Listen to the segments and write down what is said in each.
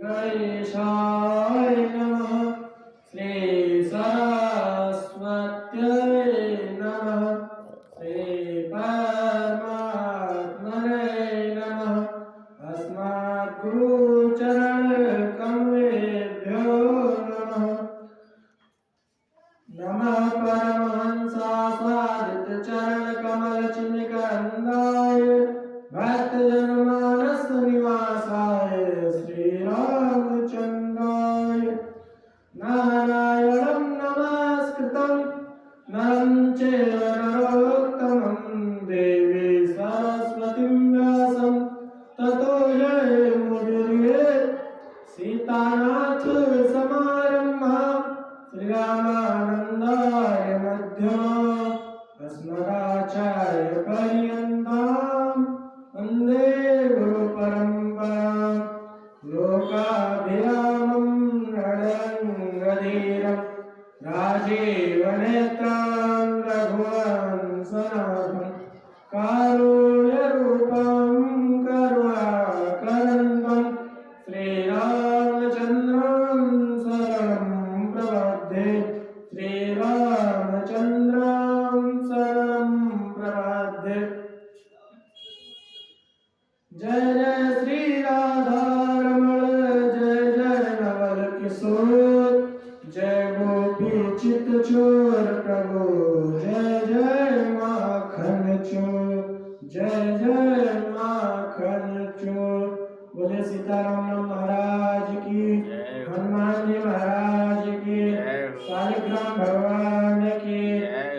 गणेशाय नमः। श्री सरस्वत्यै नमः। श्री परमात्मने नमः। अस्मद्गुरुचरणकमलेभ्यो नमः। नमः परमहंसास्वादितचरणकमलचिन्निकरन्दाय भक्तजनमानसनिवासाय श्रीरामचन्द्राय। नारायणं नमस्कृतं नरं चैव नरोत्तमं देवी सरस्वतीं व्यासं ततो जयमुदीरयेत्। सीतानाथ समारम्भां श्रीरामानन्दाय मध्यमाम् अस्मदाचार्य पर्यन्तां वन्दे गुरुपरम्पराम्। लोकाभिरामं रणरङ्गधीरं राजीवनेत्रं रघुवंशनाथं कारुण्यरूपं करुणाकरन्दं श्रीरामचन्द्रं शरणं प्रपद्ये। श्रीरामचन्द्रं शरणं प्रपद्ये। जय जय श्री राधारमण जय जय नवल किशोर जय गोपी चित चोर प्रभु जय जय माखन चोर जय जय माखन चोर। बोले सीताराम महाराज की, हनुमान जी महाराज की, शालिग्राम भगवान की,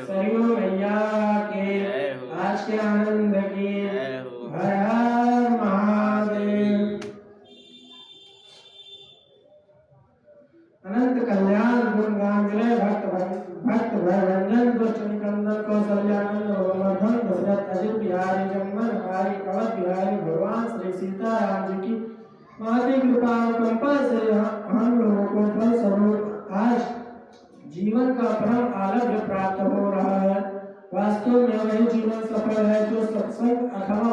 सरयू मैया की, आज के आनंद की। हर हर महादेव। अनंत कल्याण गुणगान विलय भक्त भयभंजन दुष्ट निकंदन कौशल्यानंद वर्धन दशरथ अजित बिहारी जन्मन हमारी अवध बिहारी भगवान श्री सीताराम जी की महादेव कृपा और कृपा से हम लोगों को फल स्वरूप आज जीवन का परम आलभ्य प्राप्त हो रहा है। वास्तव में वही जीवन सफल है जो सत्संग अथवा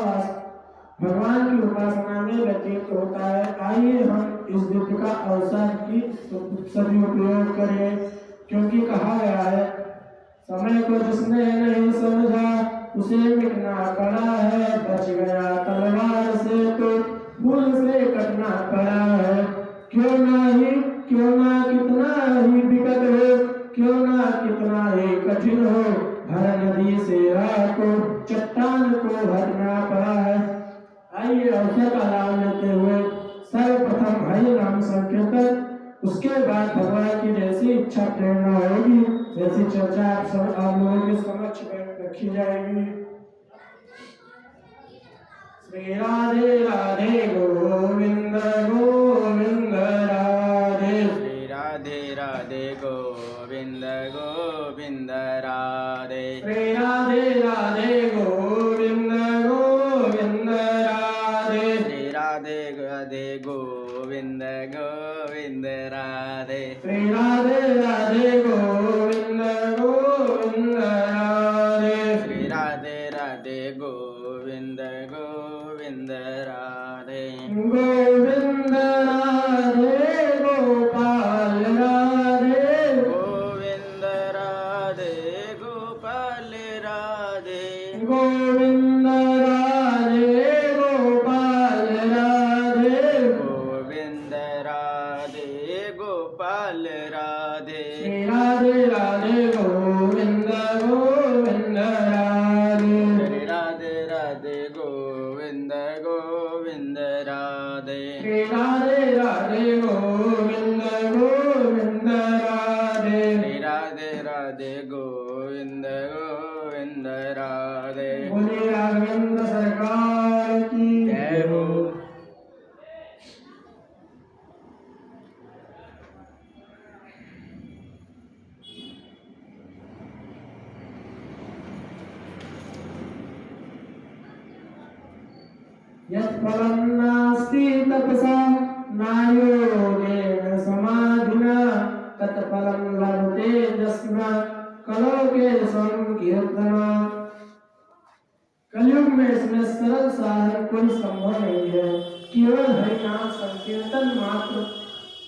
भगवान की उपासना में व्यतीत होता है। आइए हम इस दिव्य का अवसर की सभी उपयोग करें, क्योंकि कहा गया है समय को जिसने नहीं समझा उसे मिटना पड़ा है। बच गया तलवार से तो फूल से कटना पड़ा है। क्यों ना कितना ही विकट हो, क्यों ना कितना ही कठिन हो, हर नदी से राह को चट्टान को हटना पड़ा है। आइए अवसर का लाभ लेते हुए सर्वप्रथम हरि नाम संकीर्तन, उसके बाद भगवान की जैसी इच्छा प्रेरणा होगी जैसी चर्चा आप लोगों के समक्ष रखी जाएगी। श्री राधे राधे गोविंद गोविंद राधे। श्री राधे राधे गोविंद गोविंद राधे। श्री राधे राधे गोविंद गोविंद राधे। श्री राधे राधे गोविंद गोविंद राधे। श्री राधे राधे गोविंद गोविंद राधे। श्री राधे राधे गोविंद गोविंद राधे। गोविंद राधे गोपाल राधे। गोविंद राधे गोपाल राधे। गोविंद राधे गोपाल राधे। गोविंद राधे गोपाल राधे। श्री राधे राधे गोविंद गोविंद राधे। श्री राधे राधे गोविंद गोविंद राधे। श्री राधे राधे गोविंद गोविंद राधे। श्री राधे राधे गोविंद गोविंद राधे। बोले राघवेंद्र सरकार की जय हो। यत्फलं नास्ति तपसा नायोगेन समाधिना तत्फलं लभते यस्मा कलो के संकीर्तना। कलयुग में इसमें सरल साधन कोई संभव नहीं है, केवल हरिनाम संकीर्तन मात्र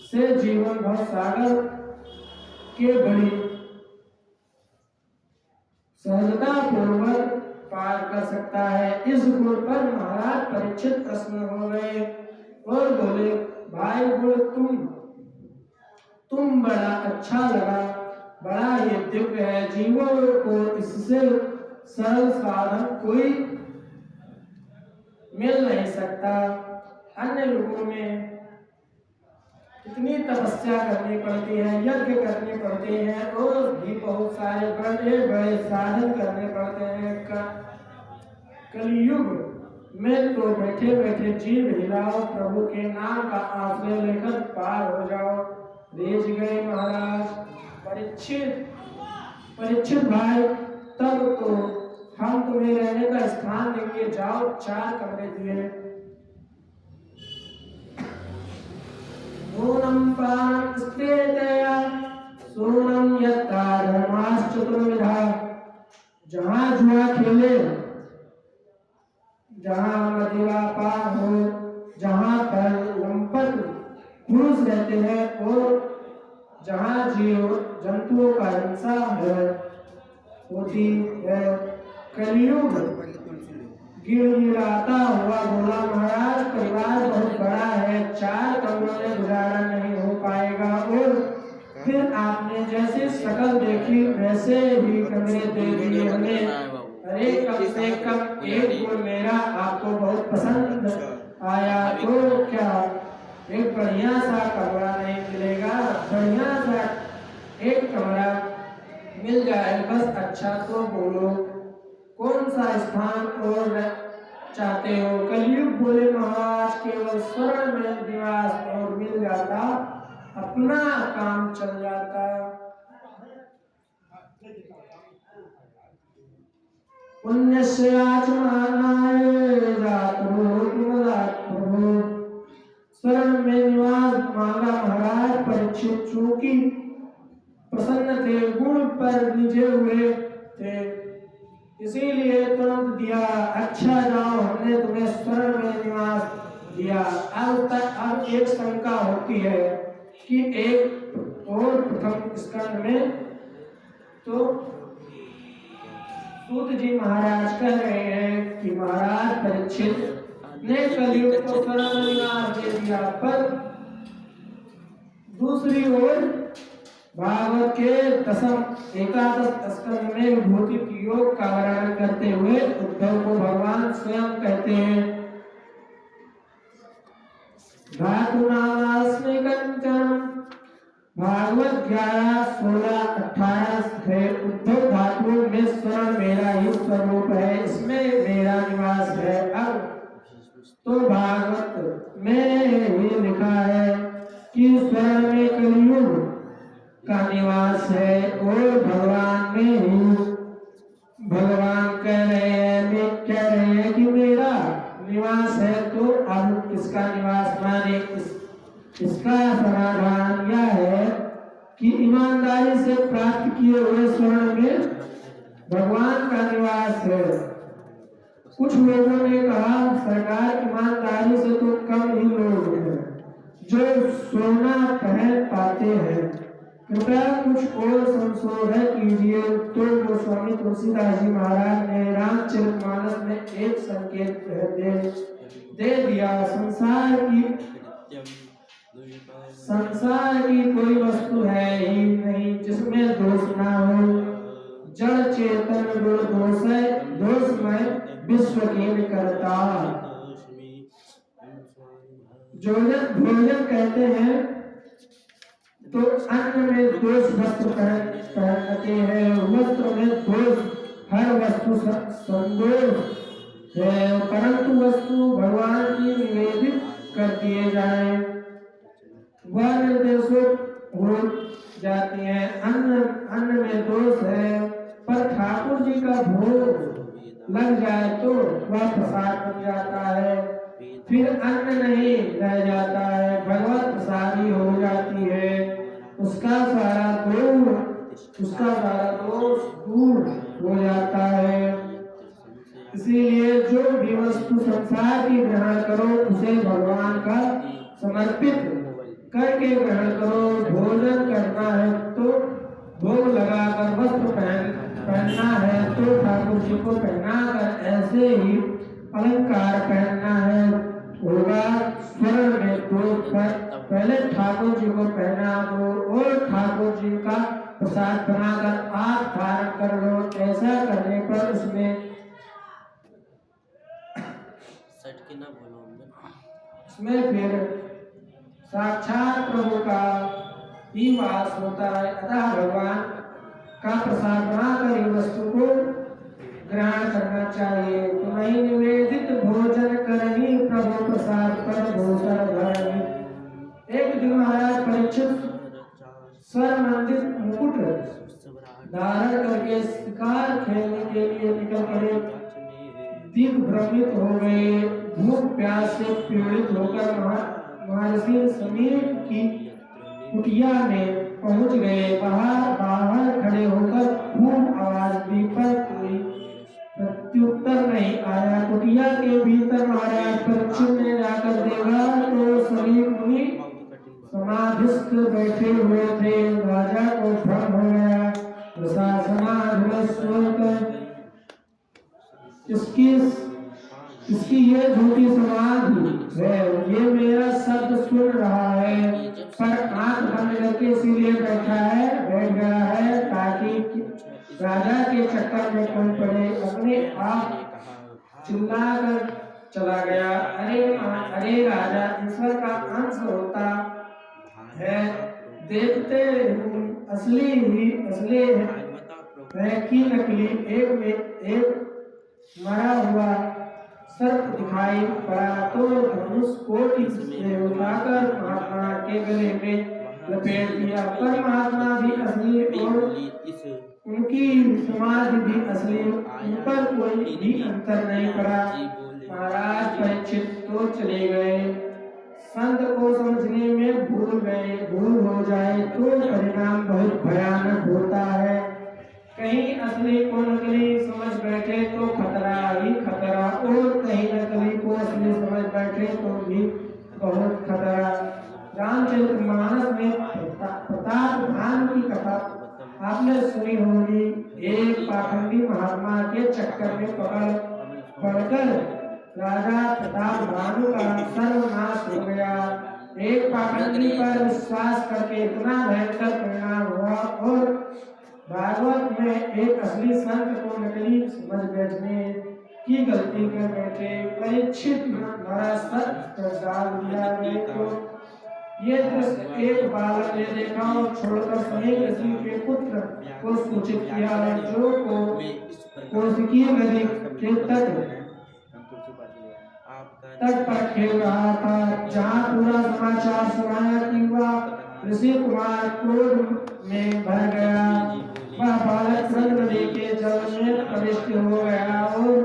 से जीवन भर सागर के बड़ी सहजता पूर्वक पार कर सकता है। इस गुण पर महाराज परीक्षित प्रश्न हो गए और बोले, भाई गुण तुम बड़ा अच्छा लगा, बड़ा ही दिव्य है। जीवों को इससे सरल साधन कोई मिल नहीं सकता। अन्य लोगों में कितनी तपस्या करनी पड़ती है, यज्ञ करने पड़ते हैं और भी बहुत सारे बड़े बड़े साधन करने पड़ते हैं। कलयुग में तो बैठे बैठे जीव हिलाओ, प्रभु के नाम का आश्रय लेकर पार हो जाओ। रेज गए महाराज। परीक्षित भाई, तब तो हम तुम्हें रहने का स्थान देंगे, जाओ। 4 कमरे दिए। नूनं पानं स्त्रीतया सोनं यत्ता धर्माश्चतुर्विधा। जहाँ जुआ खेले, जहाँ मदिरापान हो, जहाँ पर लंपट पुरुष रहते हैं और जहाँ जीव जंतुओं का हिंसा होती है। कलयुग गिड़गिड़ाता हुआ बोला, महाराज परिवार बहुत बड़ा है, 4 कमरों में गुजारा नहीं हो पाएगा। और फिर आपने जैसे शकल देखी वैसे ही कमरे दे दिए हमें। अरे कम से कम एक गुण मेरा आपको बहुत पसंद आया तो क्या एक बढ़िया सा कमरा नहीं मिलेगा? बढ़िया सा एक कमरा मिल जाए बस। अच्छा तो बोलो, कौन सा स्थान और चाहते हो? कलयुग बोले, महाराज केवल स्वर्ण में निवास और मिल जाता, अपना काम चल जाता। पुण्य से आचमनाय जात प्रभु। स्वर्ण में निवास मांगा महाराज। परीक्षित चूंकि प्रसन्न थे, गुण पर रिझे हुए थे, इसीलिए तुरंत दिया। अच्छा जाओ, हमने तुम्हें स्वर्ण में निवास दिया। अब एक शंका होती है कि एक और प्रथम स्कंद में तो सूत जी महाराज कह रहे हैं कि महाराज परीक्षित ने कलयुग को स्वर्ण में निवास दे दिया, पर दूसरी ओर भागवत के एकादश स्कंद में विभूति योग का वर्णन करते हुए उद्धव को भगवान स्वयं कहते हैं, धातुनास्मि कंचन। भागवत 11, 16, 18 है। उद्धव धातु में स्वर्ण मेरा ही स्वरूप है, इसमें मेरा निवास है। अब तो भागवत में ही लिखा है कि स्वर्ण में कलयुग का निवास है और भगवान में ही भगवान कह रहे हैं कि मेरा निवास है। तो अब किसका निवास माने? इसका समाधान यह है कि ईमानदारी से प्राप्त किए हुए स्वर्ण में भगवान का निवास है। कुछ लोगों ने कहा, सरकार ईमानदारी से तो कम ही लोग हैं जो सोना पहन पाते हैं, कृपया कुछ और संशोधन कीजिए। तो गोस्वामी तुलसीदास जी महाराज ने रामचरितमानस में एक संकेत दे दिया। संसार की कोई वस्तु है ही नहीं जिसमें दोष ना हो। जड़ चेतन गुण दोषमय विश्व कीन करता। भोजन कहते हैं तो अन्न में दोष वस्त्र पहनते हैं, वस्त्र में दोष, हर वस्तु संदोष है, परंतु वस्तु भगवान की निवेदित कर दिए जाए वह निर्देशित हो जाती है। अन्न में दोष है, पर ठाकुर जी का भोग लग जाए तो वह प्रसाद बन जाता है, फिर अन्न नहीं रह जाता है, भगवत प्रसादी हो जाती है। उसका सारा दोष दूर हो जाता है। इसीलिए जो भी वस्तु संसार की ग्रहण करो उसे उसे भगवान का समर्पित करके ग्रहण करो। भोजन करना है तो भोग लगाकर, वस्त्र पहनना है तो ठाकुर जी को पहनाकर, ऐसे ही अलंकार पहनना है होगा स्वर्ण में तो पहले ठाकुर जी को पहना दो और ठाकुर जी का प्रसाद बनाकर आप धारण कर लो। ऐसा करने पर उसमें फिर साक्षात प्रभु का ही वास होता है। अतः भगवान का प्रसाद बनाकर इस वस्तु को ग्रहण करना चाहिए। तुम्हें निवेदित भोजन करनी, प्रभु प्रसाद पर भूषण धरनी। एक दिन महाराज परीक्षित स्वरमंडित मुकुट धारण करके शिकार खेलने के लिए निकल पड़े। दिग्भ्रमित हो गए, भूख प्यास से पीड़ित होकर महर्षि समीर की कुटिया में पहुंच गए। बाहर खड़े होकर खूब आवाज दी पर कोई प्रत्युत्तर नहीं आया। कुटिया के भीतर महाराज परीक्षित ने जाकर देखा तो समीर मुनि समाधिस्थ बैठे हुए थे। राजा को भ्रम हो गया। इसकी ये झूठी समाधि है, ये मेरा शब्द सुन रहा है पर आंख बंद करके इसीलिए बैठ गया है ताकि राजा के चक्कर में कोई पड़े। अपने आप चिल्लाकर चला गया, अरे राजा ईश्वर का अंश होता है, देखते असली है कि नकली। एक मरा हुआ सर्प दिखाई पड़ा तो धनुष कोटि से उठाकर महात्मा के गले में लपेट दिया। पर महात्मा भी असली और उनकी समाधि भी असली, उन पर कोई भी अंतर नहीं पड़ा। महाराज परीक्षित तो चले गए। संत को समझने में भूल हो जाए तो परिणाम बहुत भयानक होता है। कहीं असली को नकली समझ बैठे तो खतरा ही खतरा, और कहीं नकली को असली समझ बैठे तो भी बहुत खतरा। रामचरितमानस में प्रताप भानु की कथा आपने सुनी होगी। एक पाखंडी महात्मा के चक्कर में पड़कर राजा प्रताप भानु का सर्वनाश हो गया। एक पाखंडी पर विश्वास करके इतना भयंकर परिणाम हुआ, और भागवत में एक असली संत को नकली समझ बैठने की गलती कर बैठे। परीक्षित महाराज सत्य डाल दिया गए तो ये दृश्य एक बालक ने देखा और छोड़कर समीर ऋषि के पुत्र को सूचित किया, जो कौशिकी नदी के तट पर खेल रहा था। जहाँ पूरा समाचार सुनाया कि वह ऋषि कुमार क्रोध में भर गया। वह बालक तुरंत नदी के जल में प्रविष्ट हो गया और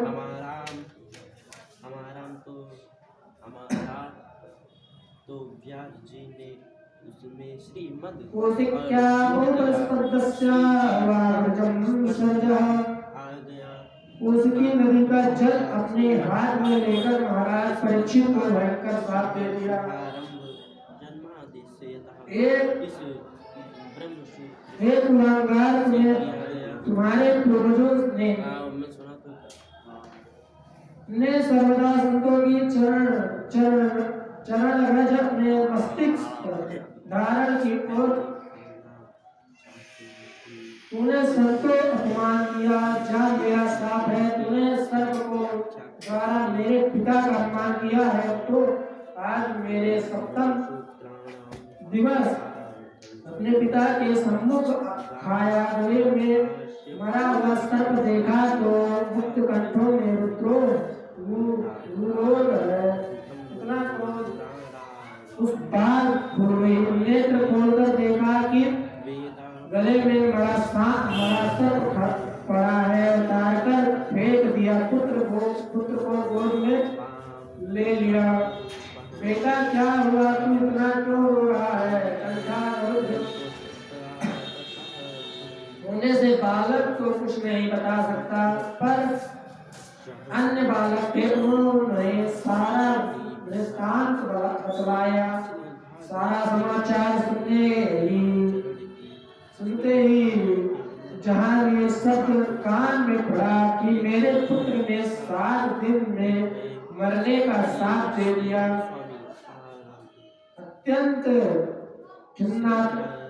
व्यास जी ने उसमें श्रीमद् कौशिक्या कौशिकी नदी का जल अपने हाथ में लेकर महाराज परीक्षित को भयंकर श्राप दे दिया। एक कुलांगार ने तुम्हारे पूर्वजों ने सर्वदा संतों की चरण रज अपने मस्तिष्क पर धारण की, और तूने संतों अपमान किया। जा मेरा श्राप है, तूने सर्प को द्वारा मेरे पिता का अपमान किया है, तो आज मेरे सप्तम दिवस अपने पिता के सम्मुख खाया। गले में मरा हुआ सर्प देखा तो मुक्त कंठों में इतना क्रोध उस बार नेत्र खोलकर देखा कि गले में बड़ा सर्प पड़ा है। उतारकर फेंक दिया। पुत्र को गोद में ले लिया। बेटा क्या हुआ, तू इतना क्यों रो रहा है? होने से बालक तो कुछ नहीं बता सकता, पर अन्य बालक थे, उन्होंने सारा वृत्तांत बतलाया। सारा समाचार सुनते ही जहां ये शब्द कान में पड़ा कि मेरे पुत्र ने 7 दिन में मरने का साथ दे दिया, अत्यंत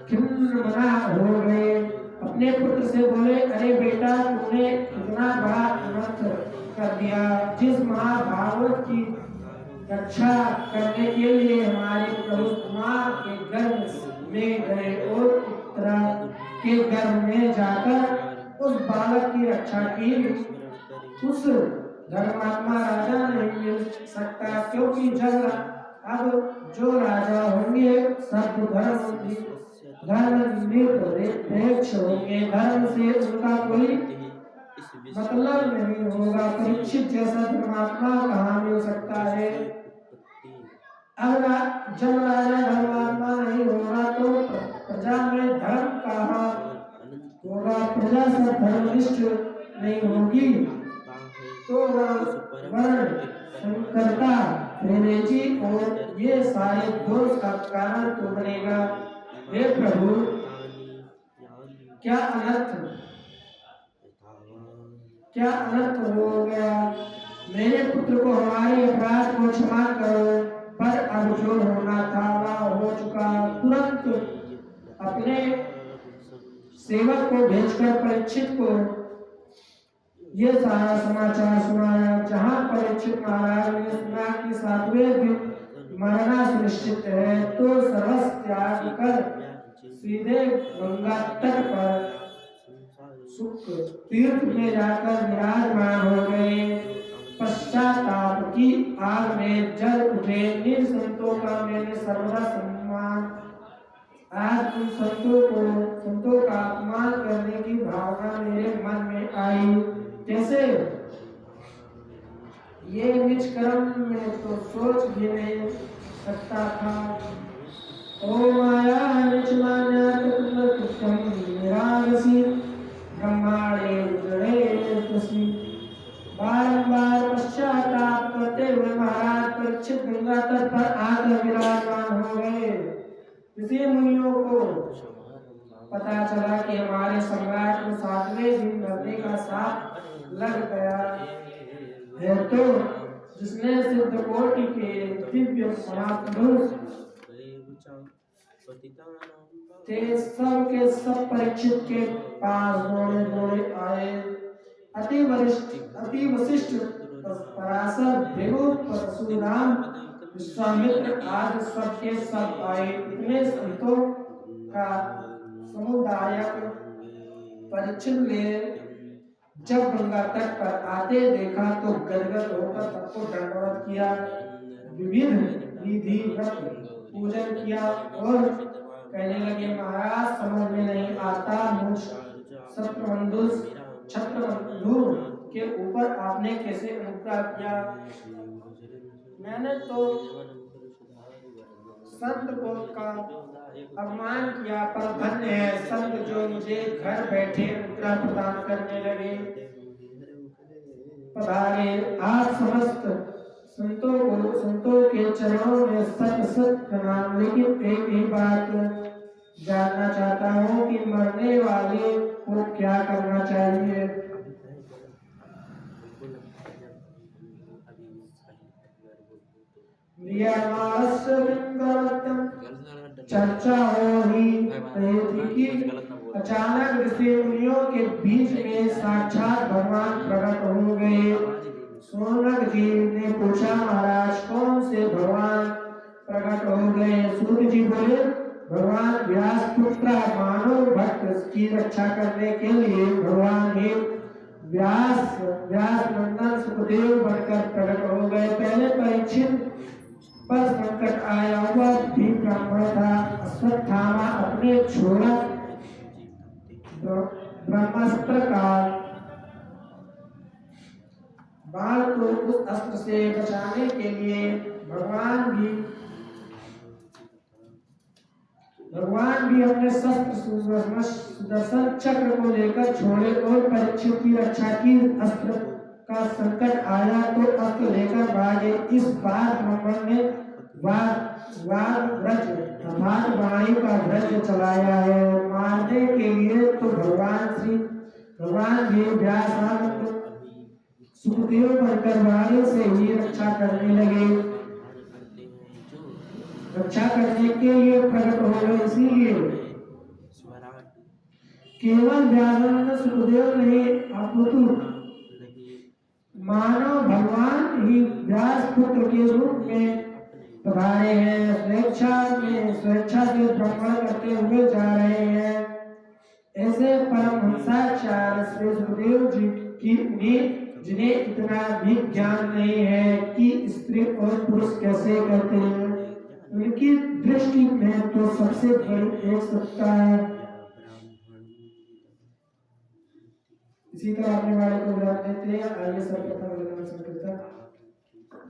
खिन्नमना हो गए। अपने पुत्र से बोले, अरे बेटा, तूने इतना बड़ा अनर्थ कर दिया। जिस महाभारत की रक्षा करने के लिए हमारे प्रभु मां के गर्भ में गए और उत्तरा के गर्भ में जाकर उस बालक की रक्षा की, उस धर्मात्मा राजा नहीं मिल सकता, क्योंकि जब अब जो राजा होंगे सब धर्मनिरपेक्ष होंगे, धर्म से उनका कोई मतलब नहीं होगा। परीक्षित जैसा धर्मात्मा कहाँ मिल सकता है? अब जब राजा धर्मात्मा नहीं होगा तो प्रजा में धर्म कहाँ होगा? प्रजा सब धर्मनिष्ठ नहीं होगी तो वर्ण संकरता जी और ये सारे दोष का कारण तो बनेगा। हे प्रभु, क्या अनर्थ हो गया। मेरे पुत्र को हमारे अपराध को क्षमा करो। पर अब जो होना था वह हो चुका। तुरंत अपने सेवक को भेजकर परीक्षित को ये सारा समाचार सुनाया। जहां परीक्षित महाराज ने सुना कि 7वें दिन मरना सुनिश्चित है तो सर्वस्व त्याग कर सीधे गंगा तट पर सुख तीर्थ में जाकर विराजमान हो गए। पश्चाताप की आग में जल उठे। इन संतों का मैंने सर्वदा सम्मान। आज उन संतों का अपमान करने की भावना मेरे मन में आई। कैसे? ये निज कर्म में तो सोच भी नहीं सकता था। ओ माया निज मान्या कृतम निरागसी ब्रह्माणे जड़े तुसी। बारंबार पश्चाताप करते हुए महाराज परीक्षित गंगा तट पर आकर विराजमान हो गए। ऋषि मुनियों को पता चला कि हमारे सम्राट को 7वें दिन मरने का साथ लग गया है, तो जिसने सिद्ध कोटि के दिव्य महापुरुष थे सब के सब परीक्षित के पास दौड़े आए। अति वशिष्ठ पराशर भृगु परशुराम विश्वामित्र आदि सबके सब आए। इतने संतों का समुदायक परीक्षित ने जब गंगा तट पर आते देखा तो गदगद होकर सबको दंडवत किया, विविध विधिवत पूजन किया और कहने लगे, महाराज समझ में नहीं आता, मुझ छत्रबंधु के ऊपर आपने कैसे अनुग्रह किया। मैंने तो संत को का अपमान किया, पर धन्य है संत जो मुझे घर बैठे अनुग्रह प्रदान करने लगे। पधारे आप समस्त संतों के चरणों में सत प्रणाम। लेकिन एक ही बात जानना चाहता हूँ कि मरने वाले को क्या करना चाहिए। चर्चा हो ही रही थी कि अचानक ऋषि मुनियों के बीच में साक्षात भगवान प्रकट हो गए। सोनक जी ने पूछा, महाराज कौन से भगवान प्रकट हो गए? सूत जी बोले, भगवान व्यास पुत्र मानव भक्त की रक्षा करने के लिए भगवान ने व्यास नंदन सुखदेव बनकर प्रकट हो गए। पहले परीक्षित पर संकट आया हुआ भी ब्राह्मण था। अश्वत्थामा अपने छोड़ा ब्रह्मास्त्र का बाण को उस अस्त्र से बचाने के लिए भगवान भी अपने शस्त्र सुदर्शन चक्र को लेकर छोड़े और परीक्षित की रक्षा की अस्त्र का संकट आया तो अस्त्र लेकर भागे। इस बार ब्राह्मण ने वाद व्रज अर्थात वाणी का व्रज चलाया है। मारने के लिए तो भगवान भी व्यास सुखदेव बनकर वाणी से ही रक्षा करने लगे। रक्षा करने के लिए प्रकट हो गए। इसीलिए केवल व्यास सुखदेव नहीं अपितु मानव भगवान ही व्यास पुत्र के रूप में पधारे हैं। स्वेच्छा से भ्रमण करते हुए जा रहे हैं। ऐसे परमहंसाचार्य श्री सुखदेव जी की जिन्हें इतना भी ज्ञान नहीं है कि स्त्री और पुरुष कैसे कहते हैं, उनकी दृष्टि में तो सबसे बड़ी एक सत्ता है। इसी तरह अपने वाले को विराम देते हैं। आइए सर्वप्रथम संकीर्तन।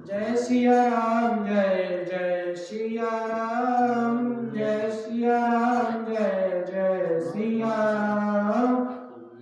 जय सिया राम जय जय सिया राम, जय सिया राम जय जय सिया राम,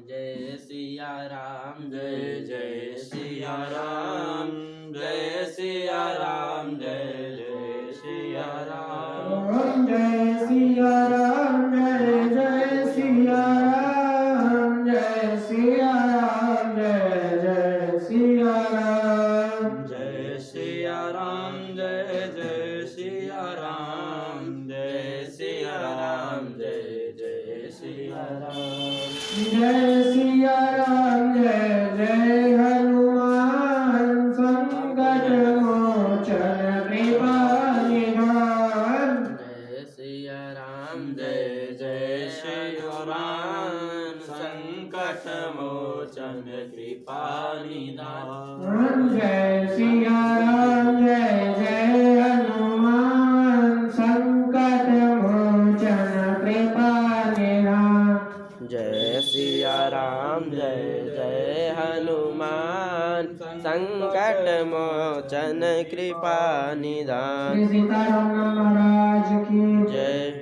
जय सिया राम जय जय सिया राम, जय सिया राम जय जय सिया राम, जय सिया राम जय जय सिया राम, जय सिया राम जय जय सिया राम, जय सिया राम जय जय सिया राम, जय सिया राम जय जय सिया राम, जय सिया राम जय जय हनुमान संकट मोचन कृपा निधान, जय सिया राम जय जय सिया राम, संकट मोचन कृपा निधान, जय सिया राम जय जय हनुमान संकट मोचन कृपा निधान, जय सिया राम जय जय हनुमान संकट मोचन कृपा निधान। श्री सीताराम महाराज की जय।